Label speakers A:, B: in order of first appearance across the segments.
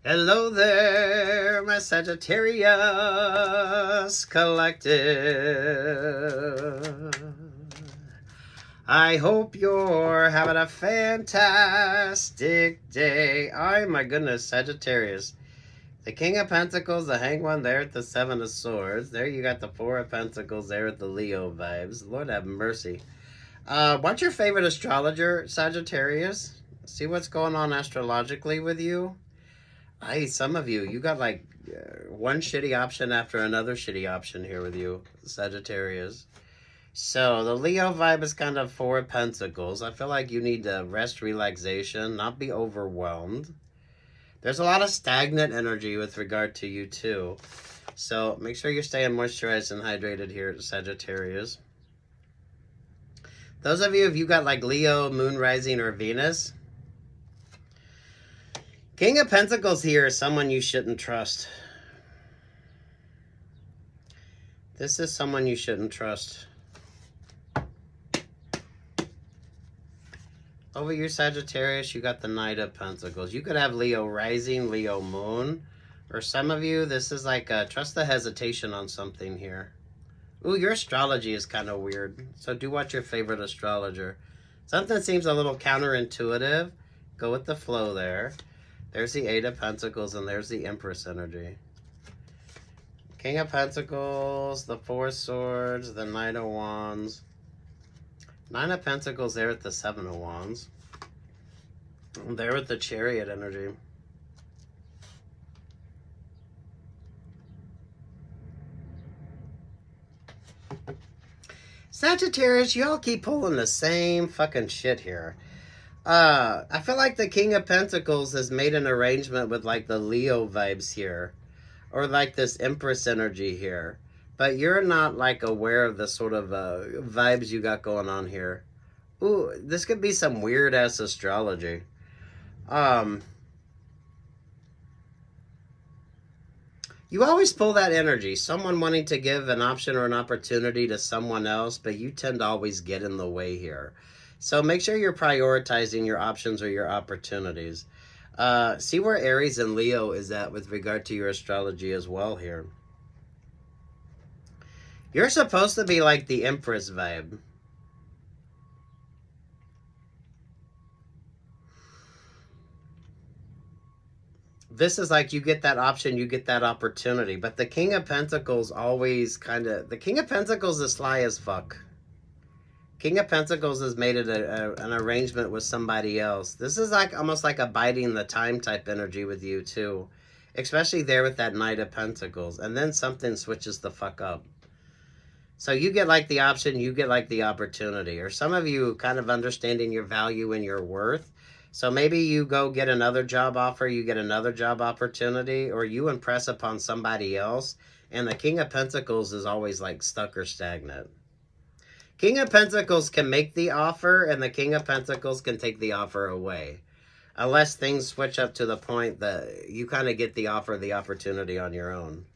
A: Hello there, my Sagittarius Collective. I hope you're having a fantastic day. Oh my goodness, Sagittarius. The King of Pentacles, the Hanged One there at the Seven of Swords. There you got the Four of Pentacles there at the Leo vibes. Lord have mercy. What's your favorite astrologer, Sagittarius? See what's going on astrologically with you? Some of you got like one shitty option after another shitty option here with you, Sagittarius. So the Leo vibe is kind of Four of Pentacles. I feel like you need to rest, relaxation, not be overwhelmed. There's a lot of stagnant energy with regard to you too. So make sure you're staying moisturized and hydrated here, Sagittarius. Those of you, if you got like Leo, Moon, Rising, or Venus, King of Pentacles here is someone you shouldn't trust. This is someone you shouldn't trust. Over your Sagittarius, you got the Knight of Pentacles. You could have Leo Rising, Leo Moon. Or some of you, this is like trust the hesitation on something here. Ooh, your astrology is kind of weird. So do watch your favorite astrologer. Something seems a little counterintuitive. Go with the flow there. There's the Eight of Pentacles and there's the Empress energy. King of Pentacles, the Four of Swords, the Knight of Wands. Nine of Pentacles there at the Seven of Wands. And there with the Chariot energy. Sagittarius, y'all keep pulling the same fucking shit here. I feel like the King of Pentacles has made an arrangement with like the Leo vibes here. Or like this Empress energy here. But you're not like aware of the sort of vibes you got going on here. Ooh, this could be some weird ass astrology. You always pull that energy. Someone wanting to give an option or an opportunity to someone else, but you tend to always get in the way here. So make sure you're prioritizing your options or your opportunities. See where Aries and Leo is at with regard to your astrology as well here. You're supposed to be like the Empress vibe. This is like you get that option, you get that opportunity. But the King of Pentacles always kind of... The King of Pentacles is sly as fuck. King of Pentacles has made it an arrangement with somebody else. This is like almost like a biding the time type energy with you too. Especially there with that Knight of Pentacles. And then something switches the fuck up. So you get like the option, you get like the opportunity. Or some of you kind of understanding your value and your worth. So maybe you go get another job offer, you get another job opportunity, or you impress upon somebody else. And the King of Pentacles is always like stuck or stagnant. King of Pentacles can make the offer, and the King of Pentacles can take the offer away. Unless things switch up to the point that you kind of get the offer, the opportunity on your own.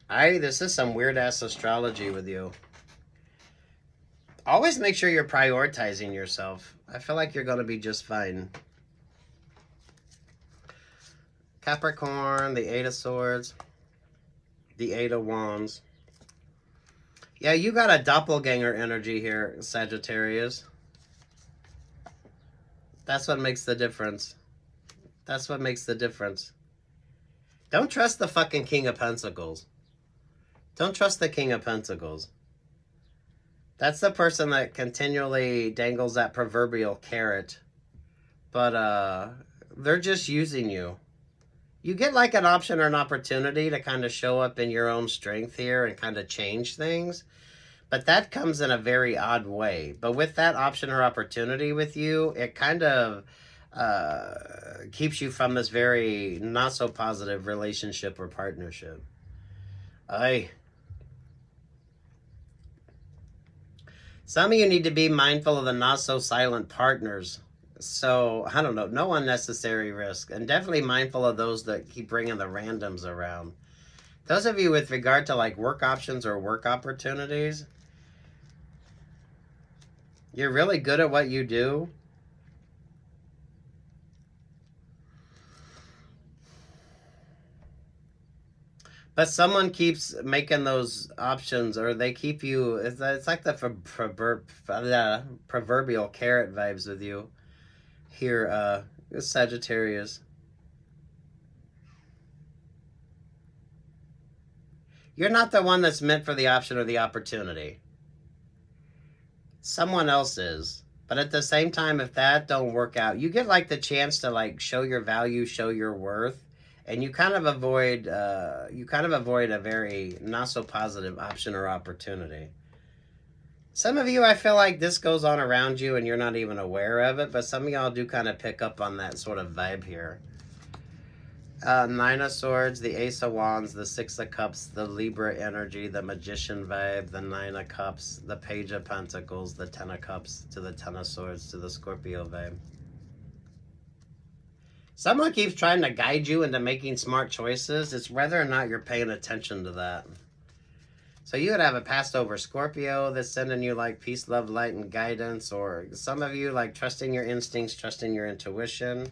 A: This is some weird-ass astrology with you. Always make sure you're prioritizing yourself. I feel like you're going to be just fine. Capricorn, the Eight of Swords, the Eight of Wands. Yeah, you got a doppelganger energy here, Sagittarius. That's what makes the difference. That's what makes the difference. Don't trust the fucking King of Pentacles. Don't trust the King of Pentacles. That's the person that continually dangles that proverbial carrot. But they're just using you. You get like an option or an opportunity to kind of show up in your own strength here and kind of change things. But that comes in a very odd way. But with that option or opportunity with you, it kind of keeps you from this very not so positive relationship or partnership. Some of you need to be mindful of the not so silent partners. So, I don't know, no unnecessary risk. And definitely mindful of those that keep bringing the randoms around. Those of you with regard to like work options or work opportunities, you're really good at what you do. But someone keeps making those options, or they keep you. It's like the proverbial carrot vibes with you here, Sagittarius. You're not the one that's meant for the option or the opportunity. Someone else is. But at the same time, if that don't work out, you get like the chance to like show your value, show your worth, and you kind of avoid a very not so positive option or opportunity. Some of you, I feel like this goes on around you and you're not even aware of it, but some of y'all do kind of pick up on that sort of vibe here. Nine of Swords, the Ace of Wands, the Six of Cups, the Libra energy, the Magician vibe, the Nine of Cups, the Page of Pentacles, the Ten of Cups, to the Ten of Swords, to the Scorpio vibe. Someone keeps trying to guide you into making smart choices. It's whether or not you're paying attention to that. So you would have a passed over Scorpio that's sending you like peace, love, light, and guidance, or some of you like trusting your instincts, trusting your intuition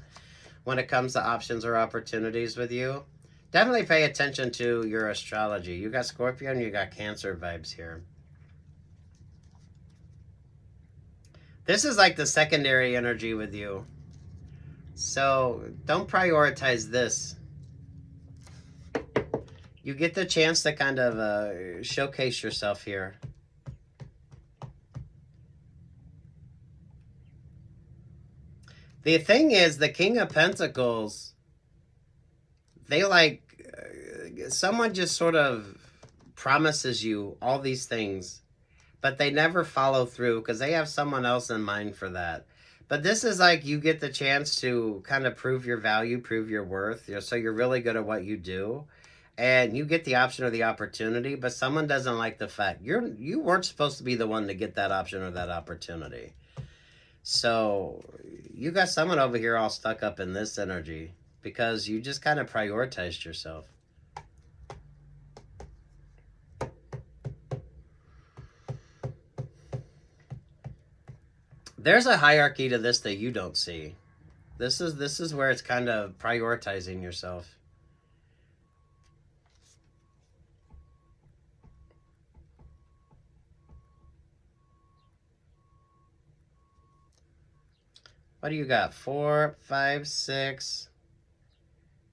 A: when it comes to options or opportunities with you. Definitely pay attention to your astrology. You got Scorpio and you got Cancer vibes here. This is like the secondary energy with you. So don't prioritize this. You get the chance to kind of showcase yourself here. The thing is, the King of Pentacles, they like, someone just sort of promises you all these things, but they never follow through because they have someone else in mind for that. But this is like you get the chance to kind of prove your value, prove your worth. So you're really good at what you do. And you get the option or the opportunity, but someone doesn't like the fact you weren't supposed to be the one to get that option or that opportunity. So you got someone over here all stuck up in this energy because you just kind of prioritized yourself. There's a hierarchy to this that you don't see. This is where it's kind of prioritizing yourself. What do you got? 4, 5, 6,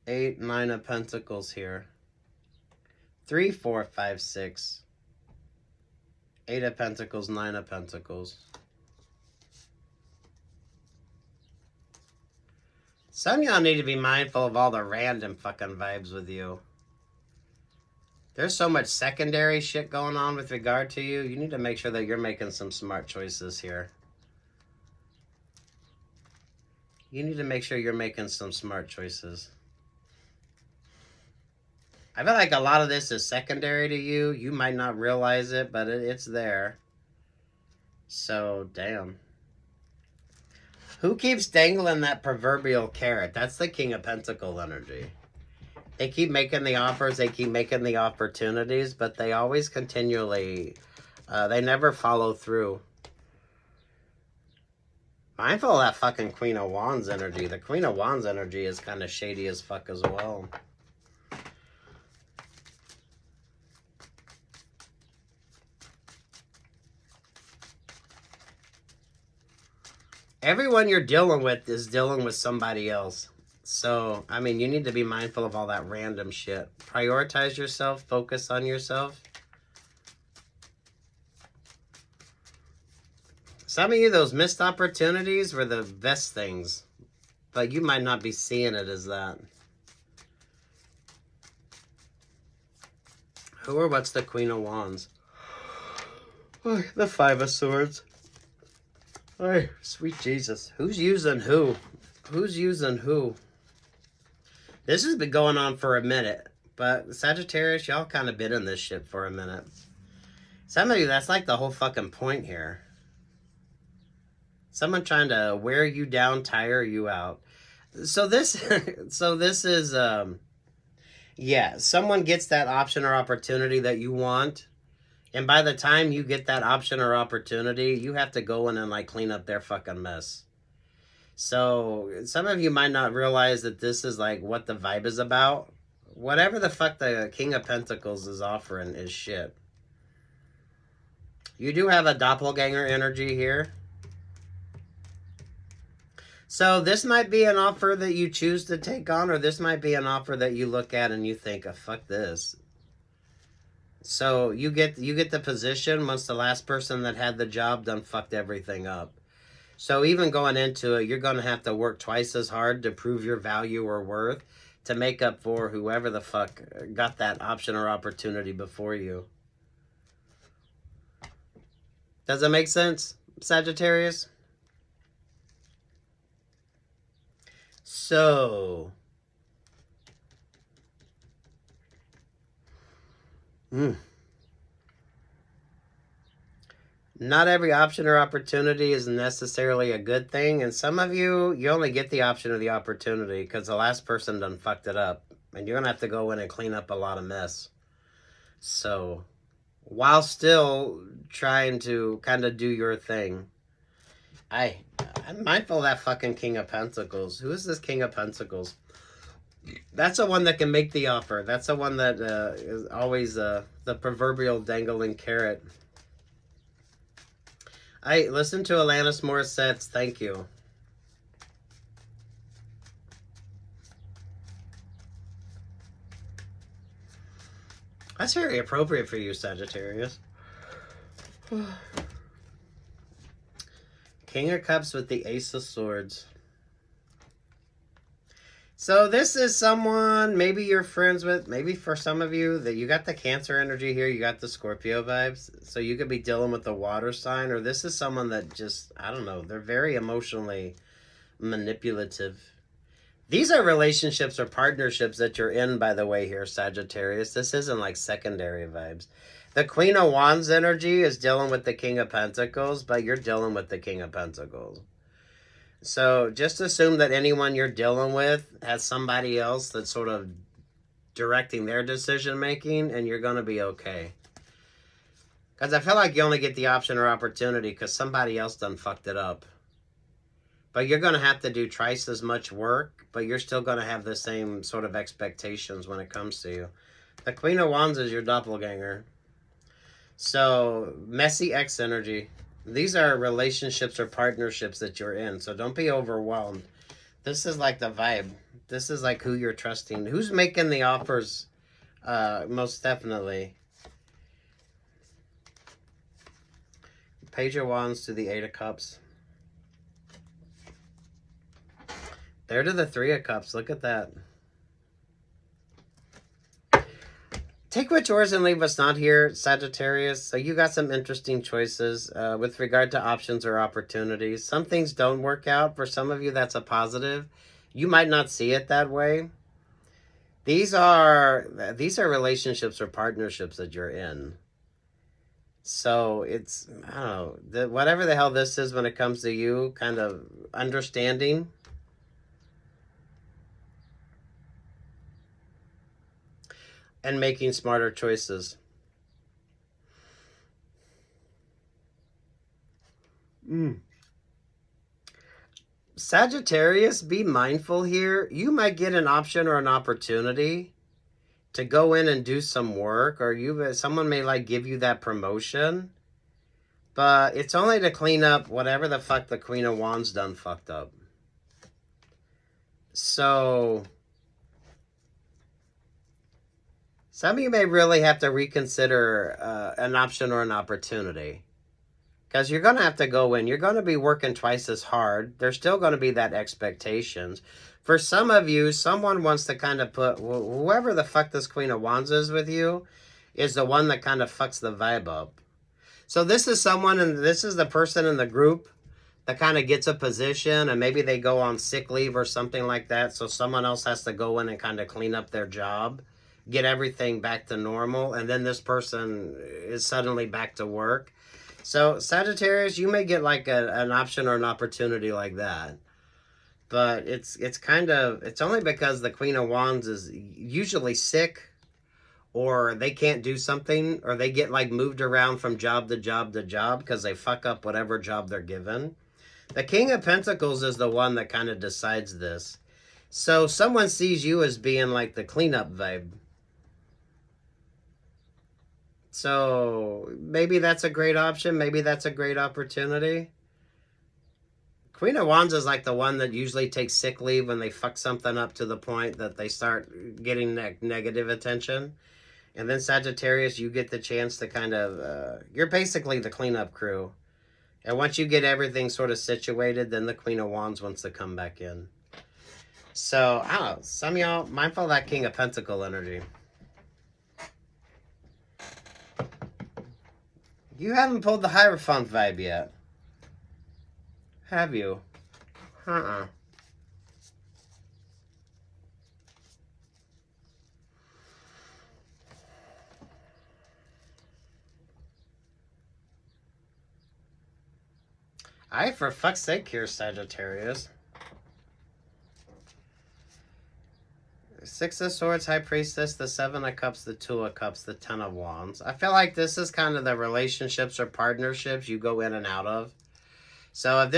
A: 8, 9 of Pentacles here. 3, 4, 5, 6. 8 of Pentacles, 9 of Pentacles. Some of y'all need to be mindful of all the random fucking vibes with you. There's so much secondary shit going on with regard to you. You need to make sure that you're making some smart choices here. You need to make sure you're making some smart choices. I feel like a lot of this is secondary to you. You might not realize it, but it's there. So, damn. Who keeps dangling that proverbial carrot? That's the King of Pentacles energy. They keep making the offers, they keep making the opportunities, but they always continually, they never follow through. Mindful of that fucking Queen of Wands energy. The Queen of Wands energy is kind of shady as fuck as well. Everyone you're dealing with is dealing with somebody else. So, I mean, you need to be mindful of all that random shit. Prioritize yourself. Focus on yourself. Some of you, those missed opportunities were the best things. But you might not be seeing it as that. Who or what's the Queen of Wands? Oh, the Five of Swords. Oh, sweet Jesus. Who's using who? Who's using who? This has been going on for a minute. But Sagittarius, y'all kind of been in this shit for a minute. Some of you, that's like the whole fucking point here. Someone trying to wear you down, tire you out. So this is, yeah, someone gets that option or opportunity that you want. And by the time you get that option or opportunity, you have to go in and like clean up their fucking mess. So some of you might not realize that this is like what the vibe is about. Whatever the fuck the King of Pentacles is offering is shit. You do have a doppelganger energy here. So this might be an offer that you choose to take on, or this might be an offer that you look at and you think, oh, fuck this. So you get the position once the last person that had the job done fucked everything up. So even going into it, you're going to have to work twice as hard to prove your value or worth to make up for whoever the fuck got that option or opportunity before you. Does that make sense, Sagittarius? So, not every option or opportunity is necessarily a good thing. And some of you, you only get the option or the opportunity because the last person done fucked it up. And you're going to have to go in and clean up a lot of mess. So, while still trying to kind of do your thing. I'm mindful of that fucking King of Pentacles. Who is this King of Pentacles? That's the one that can make the offer. That's the one that is always the proverbial dangling carrot. I listened to Alanis Morissette's Thank You. That's very appropriate for you, Sagittarius. King of Cups with the Ace of Swords. So this is someone maybe you're friends with, maybe for some of you that you got the Cancer energy here, you got the Scorpio vibes. So you could be dealing with the water sign, or this is someone that just, I don't know, they're very emotionally manipulative. These are relationships or partnerships that you're in, by the way, here, Sagittarius. This isn't like secondary vibes. The Queen of Wands energy is dealing with the King of Pentacles, but you're dealing with the King of Pentacles. So just assume that anyone you're dealing with has somebody else that's sort of directing their decision making, and you're going to be okay. Because I feel like you only get the option or opportunity because somebody else done fucked it up. But you're going to have to do twice as much work, but you're still going to have the same sort of expectations when it comes to you. The Queen of Wands is your doppelganger. So, messy X energy. These are relationships or partnerships that you're in, so don't be overwhelmed. This is like the vibe. This is like who you're trusting. Who's making the offers, most definitely. Page of Wands to the Eight of Cups. There to the Three of Cups. Look at that. Take what's yours and leave what's not here, Sagittarius. So you got some interesting choices with regard to options or opportunities. Some things don't work out. For some of you, that's a positive. You might not see it that way. These are relationships or partnerships that you're in. So it's, I don't know, whatever the hell this is when it comes to you, kind of understanding. And making smarter choices. Sagittarius, be mindful here. You might get an option or an opportunity to go in and do some work, or someone may like give you that promotion, but it's only to clean up whatever the fuck the Queen of Wands done fucked up. So some of you may really have to reconsider an option or an opportunity. Because you're going to have to go in. You're going to be working twice as hard. There's still going to be that expectations. For some of you, someone wants to kind of put, whoever the fuck this Queen of Wands is with you, is the one that kind of fucks the vibe up. So this is someone, and this is the person in the group that kind of gets a position, and maybe they go on sick leave or something like that. So someone else has to go in and kind of clean up their job, get everything back to normal, and then this person is suddenly back to work. So Sagittarius, you may get like an option or an opportunity like that. But it's only because the Queen of Wands is usually sick, or they can't do something, or they get like moved around from job to job to job because they fuck up whatever job they're given. The King of Pentacles is the one that kind of decides this. So someone sees you as being like the cleanup vibe. So maybe that's a great option. Maybe that's a great opportunity. Queen of Wands is like the one that usually takes sick leave when they fuck something up to the point that they start getting negative attention. And then Sagittarius, you get the chance to kind of, you're basically the cleanup crew. And once you get everything sort of situated, then the Queen of Wands wants to come back in. So, I don't know, some of y'all, mindful of that King of Pentacle energy. You haven't pulled the Hierophant vibe yet. Have you? Uh-uh. For fuck's sake here, Sagittarius. Six of Swords, High Priestess, the Seven of Cups, the Two of Cups, the Ten of Wands. I feel like this is kind of the relationships or partnerships you go in and out of. So if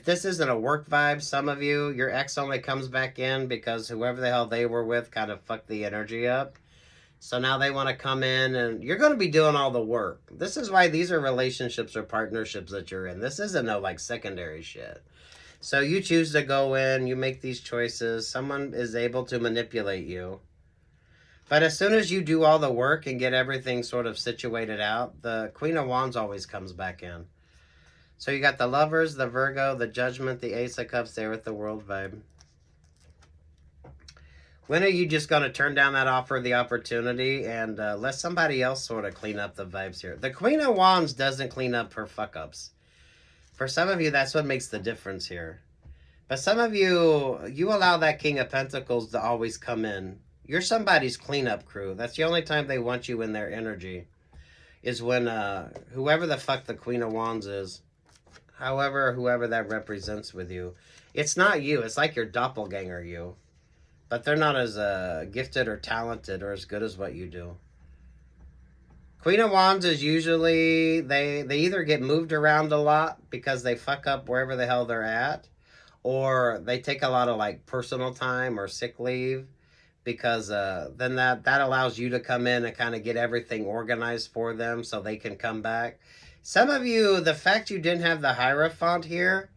A: this isn't a work vibe, some of you, your ex only comes back in because whoever the hell they were with kind of fucked the energy up. So now they want to come in and you're going to be doing all the work. This is why these are relationships or partnerships that you're in. This isn't no like secondary shit. So you choose to go in, you make these choices. Someone is able to manipulate you. But as soon as you do all the work and get everything sort of situated out, the Queen of Wands always comes back in. So you got the Lovers, the Virgo, the Judgment, the Ace of Cups there with the World vibe. When are you just going to turn down that offer, the opportunity, and let somebody else sort of clean up the vibes here? The Queen of Wands doesn't clean up her fuck-ups. For some of you, that's what makes the difference here. But some of you, you allow that King of Pentacles to always come in. You're somebody's cleanup crew. That's the only time they want you in their energy. Is when whoever the fuck the Queen of Wands is, whoever that represents with you. It's not you. It's like your doppelganger you. But they're not as gifted or talented or as good as what you do. Queen of Wands is usually, they either get moved around a lot because they fuck up wherever the hell they're at, or they take a lot of like personal time or sick leave because then that allows you to come in and kind of get everything organized for them so they can come back. Some of you, the fact you didn't have the Hierophant here,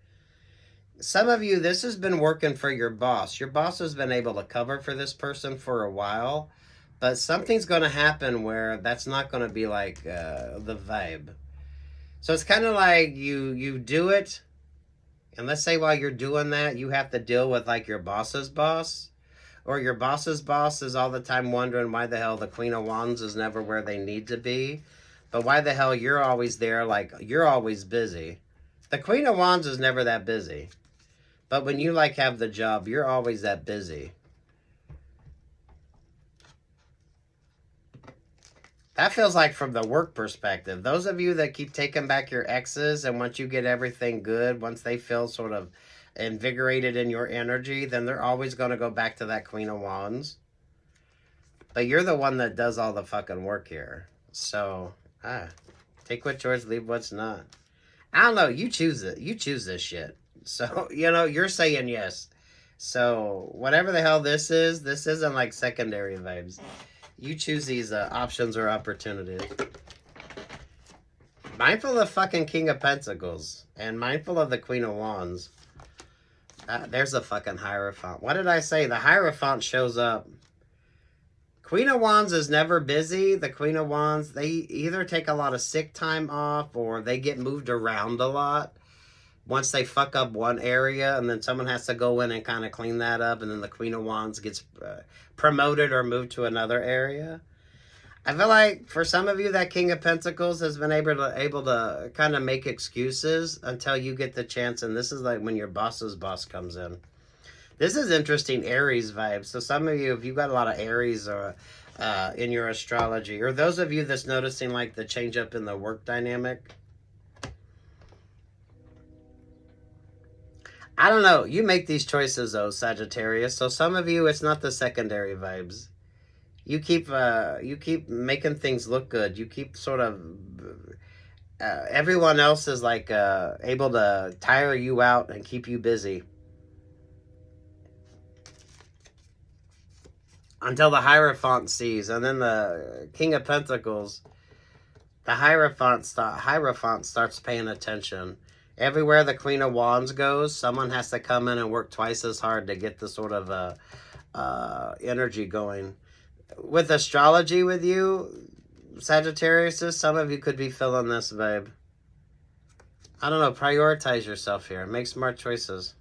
A: some of you, this has been working for your boss. Your boss has been able to cover for this person for a while. But something's going to happen where that's not going to be like the vibe. So it's kind of like you do it. And let's say while you're doing that, you have to deal with like your boss's boss. Or your boss's boss is all the time wondering why the hell the Queen of Wands is never where they need to be. But why the hell you're always there, like you're always busy. The Queen of Wands is never that busy. But when you like have the job, you're always that busy. That feels like from the work perspective. Those of you that keep taking back your exes and once you get everything good, once they feel sort of invigorated in your energy, then they're always going to go back to that Queen of Wands. But you're the one that does all the fucking work here. So, take what's yours, leave what's not. I don't know. You choose it. You choose this shit. So, you're saying yes. So, whatever the hell this isn't like secondary vibes. You choose these options or opportunities. Mindful of the fucking King of Pentacles. And mindful of the Queen of Wands. There's the fucking Hierophant. What did I say? The Hierophant shows up. Queen of Wands is never busy. The Queen of Wands, they either take a lot of sick time off or they get moved around a lot. Once they fuck up one area and then someone has to go in and kind of clean that up and then the Queen of Wands gets promoted or moved to another area. I feel like for some of you that King of Pentacles has been able to kind of make excuses until you get the chance, and this is like when your boss's boss comes in. This is interesting Aries vibes. So some of you, if you've got a lot of Aries or in your astrology, or those of you that's noticing like the change up in the work dynamic, I don't know. You make these choices, though, Sagittarius. So some of you, it's not the secondary vibes. You keep making things look good. You keep sort of everyone else is like able to tire you out and keep you busy. until the Hierophant sees. And then the King of Pentacles, the Hierophant starts paying attention. Everywhere the Queen of Wands goes, someone has to come in and work twice as hard to get the sort of energy going. With astrology with you, Sagittarius, some of you could be feeling this, babe. I don't know, prioritize yourself here. Make smart choices.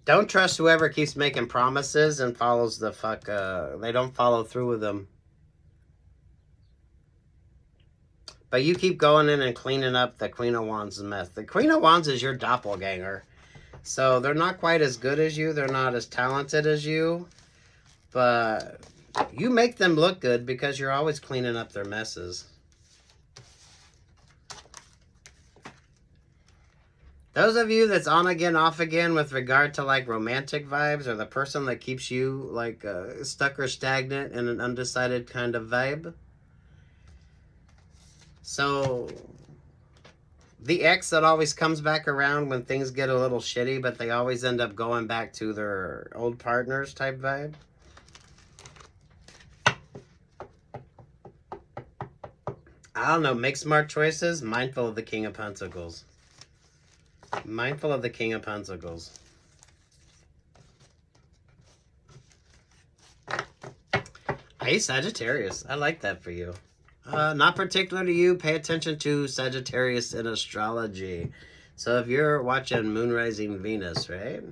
A: Don't trust whoever keeps making promises and follows the fuck, they don't follow through with them. But you keep going in and cleaning up the Queen of Wands' mess. The Queen of Wands is your doppelganger. So they're not quite as good as you. They're not as talented as you. But you make them look good because you're always cleaning up their messes. Those of you that's on again, off again with regard to like romantic vibes, or the person that keeps you like stuck or stagnant in an undecided kind of vibe. So the ex that always comes back around when things get a little shitty, but they always end up going back to their old partners type vibe. I don't know, make smart choices, mindful of the King of Pentacles. Mindful of the King of Pentacles. Hey, Sagittarius. I like that for you. Not particular to you. Pay attention to Sagittarius in astrology. So if you're watching Moon Rising Venus, right?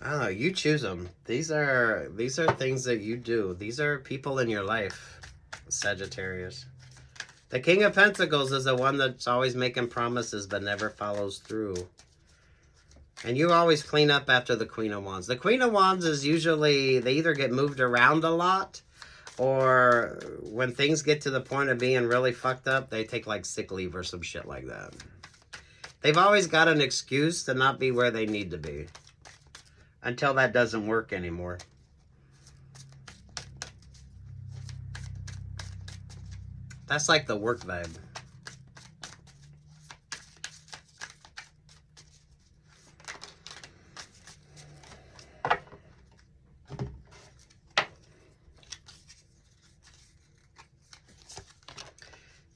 A: I don't know. You choose them. These are things that you do. These are people in your life, Sagittarius. The King of Pentacles is the one that's always making promises but never follows through. And you always clean up after the Queen of Wands. The Queen of Wands is usually, they either get moved around a lot, or when things get to the point of being really fucked up, they take like sick leave or some shit like that. They've always got an excuse to not be where they need to be. Until that doesn't work anymore. That's like the work vibe.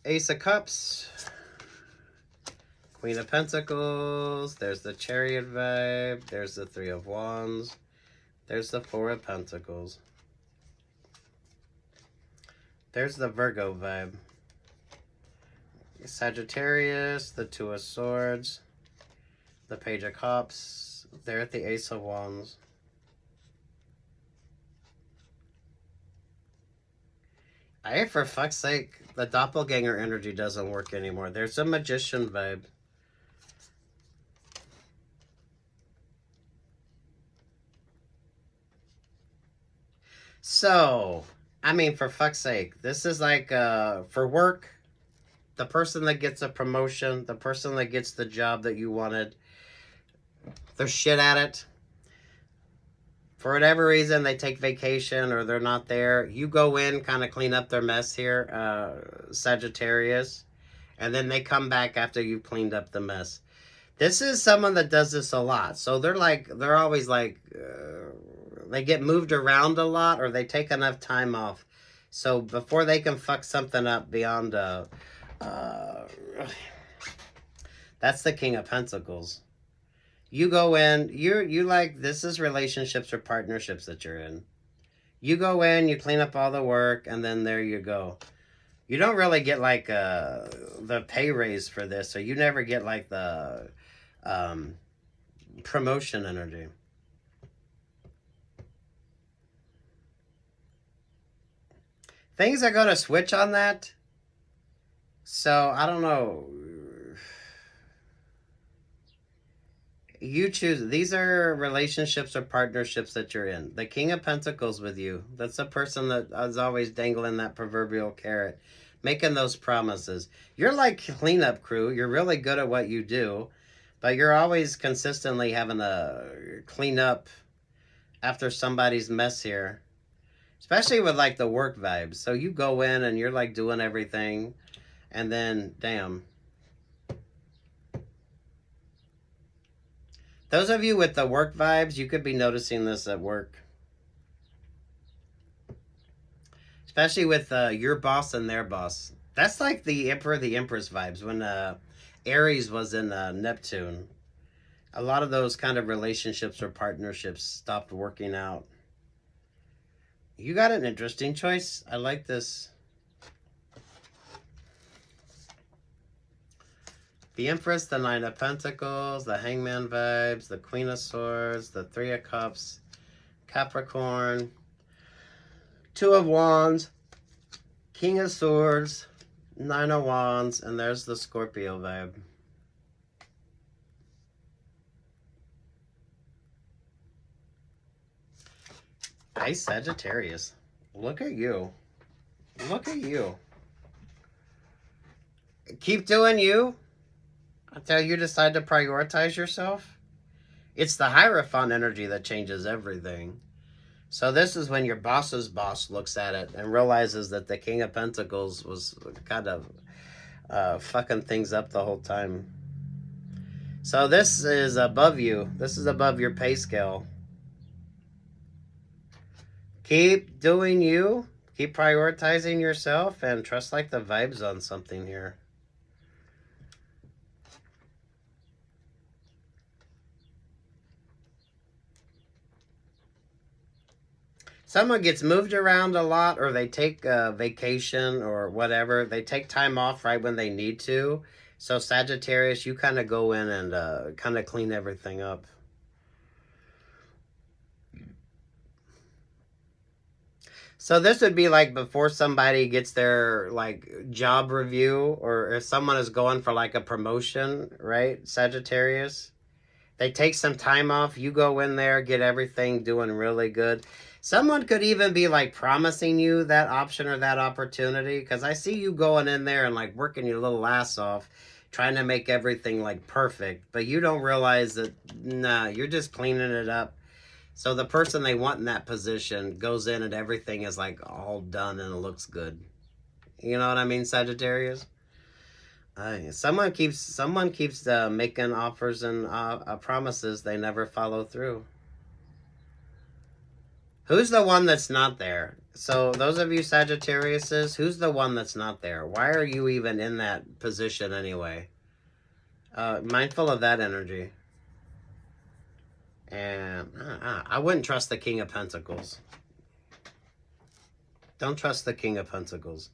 A: Ace of Cups. Queen of Pentacles. There's the Chariot vibe. There's the Three of Wands. There's the Four of Pentacles. There's the Virgo vibe. Sagittarius, the Two of Swords, the Page of Cups. They're at the Ace of Wands. Hey, for fuck's sake, the doppelganger energy doesn't work anymore. There's a Magician vibe. So, I mean, for fuck's sake, this is like, for work, the person that gets a promotion, the person that gets the job that you wanted, they're shit at it. For whatever reason, they take vacation or they're not there. You go in, kind of clean up their mess here, Sagittarius, and then they come back after you've cleaned up the mess. This is someone that does this a lot. So they're always like, they get moved around a lot, or they take enough time off. So before they can fuck something up beyond, that's the King of Pentacles. You go in, you like, this is relationships or partnerships that you're in. You go in, you clean up all the work, and then there you go. You don't really get like the pay raise for this, so you never get like the promotion energy. Things are going to switch on that. So, I don't know. You choose. These are relationships or partnerships that you're in. The King of Pentacles with you. That's the person that is always dangling that proverbial carrot. Making those promises. You're like cleanup crew. You're really good at what you do. But you're always consistently having to clean up after somebody's mess here. Especially with like the work vibes. So you go in and you're like doing everything. And then, damn. Those of you with the work vibes, you could be noticing this at work. Especially with your boss and their boss. That's like the Emperor, the Empress vibes. When Aries was in Neptune, a lot of those kind of relationships or partnerships stopped working out. You got an interesting choice. I like this. The Empress, the Nine of Pentacles, the Hangman vibes, the Queen of Swords, the Three of Cups, Capricorn, Two of Wands, King of Swords, Nine of Wands, and there's the Scorpio vibe. Hey, Sagittarius. Look at you. Look at you. Keep doing you until you decide to prioritize yourself. It's the Hierophant energy that changes everything. So this is when your boss's boss looks at it and realizes that the King of Pentacles was kind of fucking things up the whole time. So this is above you. This is above your pay scale. Keep doing you. Keep prioritizing yourself and trust like the vibes on something here. Someone gets moved around a lot, or they take a vacation or whatever. They take time off right when they need to. So Sagittarius, you kind of go in and kind of clean everything up. So this would be like before somebody gets their like job review, or if someone is going for like a promotion, right? Sagittarius, they take some time off. You go in there, get everything doing really good. Someone could even be like promising you that option or that opportunity, because I see you going in there and like working your little ass off, trying to make everything like perfect, but you don't realize that, nah, you're just cleaning it up. So the person they want in that position goes in and everything is like all done and it looks good. You know what I mean, Sagittarius? Someone keeps making offers and promises they never follow through. Who's the one that's not there? So those of you Sagittariuses, who's the one that's not there? Why are you even in that position anyway? Mindful of that energy. And I wouldn't trust the King of Pentacles. Don't trust the King of Pentacles.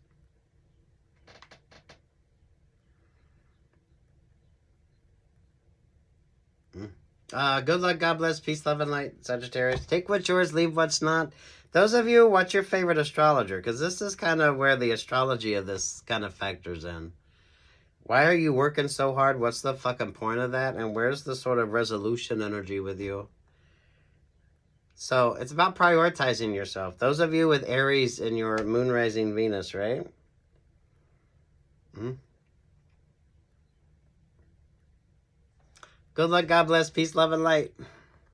A: Good luck, God bless, peace, love, and light, Sagittarius. Take what's yours, leave what's not. Those of you, what's your favorite astrologer? Because this is kind of where the astrology of this kind of factors in. Why are you working so hard? What's the fucking point of that? And where's the sort of resolution energy with you? So it's about prioritizing yourself. Those of you with Aries in your moon rising Venus, right? Good luck, God bless, peace, love, and light.